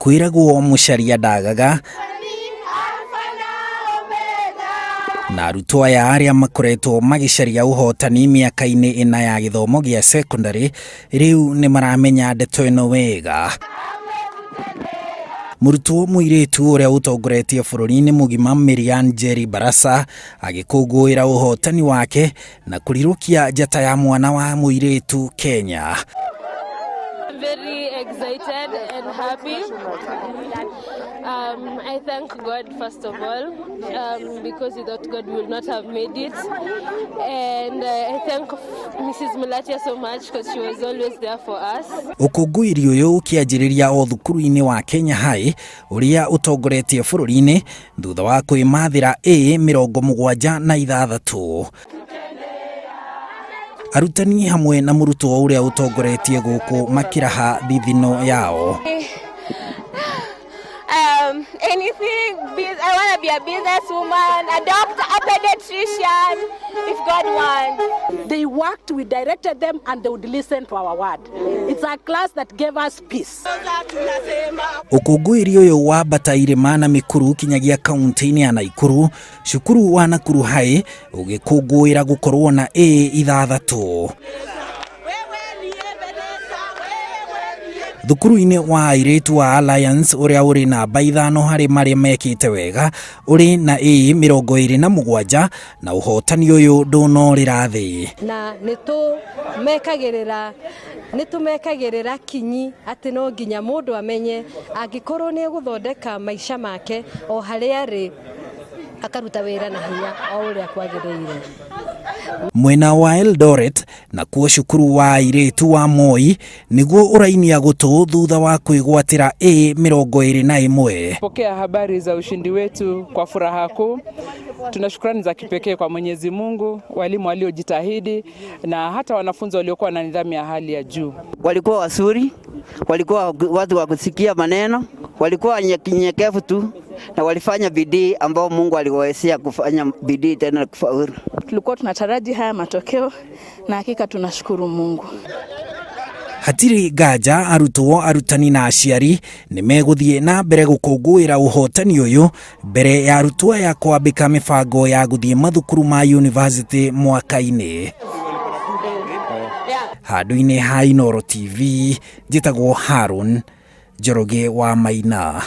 kwiragwo mucaria ndagaga na arutwo aya aria makoretwo magicaria uhotani miaka-ini ina ya githomo gia secondary riu ni maramenya ndeto ino wega. Murutwo muiritu uria utongoretie bururi-ini mugima Miriam Jerry Barasa agikungwira uhotani wake na kurirukia njata ya mwana wa muiritu Kenya. Very excited and happy. I thank God first of all, because without God we will not have made it. And I thank Mrs. Mulatia so much because she was always there for us. Ukungwiri uyu ukianjiriria o thukuru-ini wa Kenya High uria utongoretie bururi-ini thutha wa kwimathira A76. Arutani hamwe na murutwo uria utongoretie guku makiraha thithino yao. Anything, I want to be a businesswoman, a doctor, a pediatrician, if God wants. They worked, we directed them, and they would listen to our word. It's a class that gave us peace. Ukungwiri uyu wambataire mana mikuru kinyagia kaunti-ini ya Nakuru, cukuru wa Nakuru High ugikungwira gukorwo na A6. Thukuru-ini wa airitu wa Alliance uria uri na baithano hari maria mekite wega uri na A27 na uhotani uyu ndunorira thi. Na nitumekagirira kinyi ati no nginya mundu amenye angikorwo ni guthondeka maisha make o hari ari akaruta wira na hinya o uria kwagiriire. Mwena wa Eldoret na kuo cukuru wa airitu wa Moi niguo urainia gutu thutha wa kwigwatira A21. Pokea habari za ushindi wetu kwa furaha kuu. Tuna shukrani za kipekee kwa Mwenyezi Mungu, walimu waliojitahidi na hata wanafunzi waliokuwa na nidhamu ya hali ya juu. Walikuwa wazuri, walikuwa watu wa kusikia maneno, walikuwa nyenyekevu tu na walifanya bidii ambao Mungu aliwawezesha kufanya bidii tena kufaulu. Tulikuwa tunataraji haya matokeo na hakika tunashukuru Mungu. Hatiri gaja arutwo, arutani na aciari ni meguthie na mbere gukungwira uhotani uyu mbere ya arutwo ya kwambika mibango ya guthie mathukuru ma university mwaka-ini. Handu-ini ha Inooro TV, njitagwo Harun Njoroge wa Maina.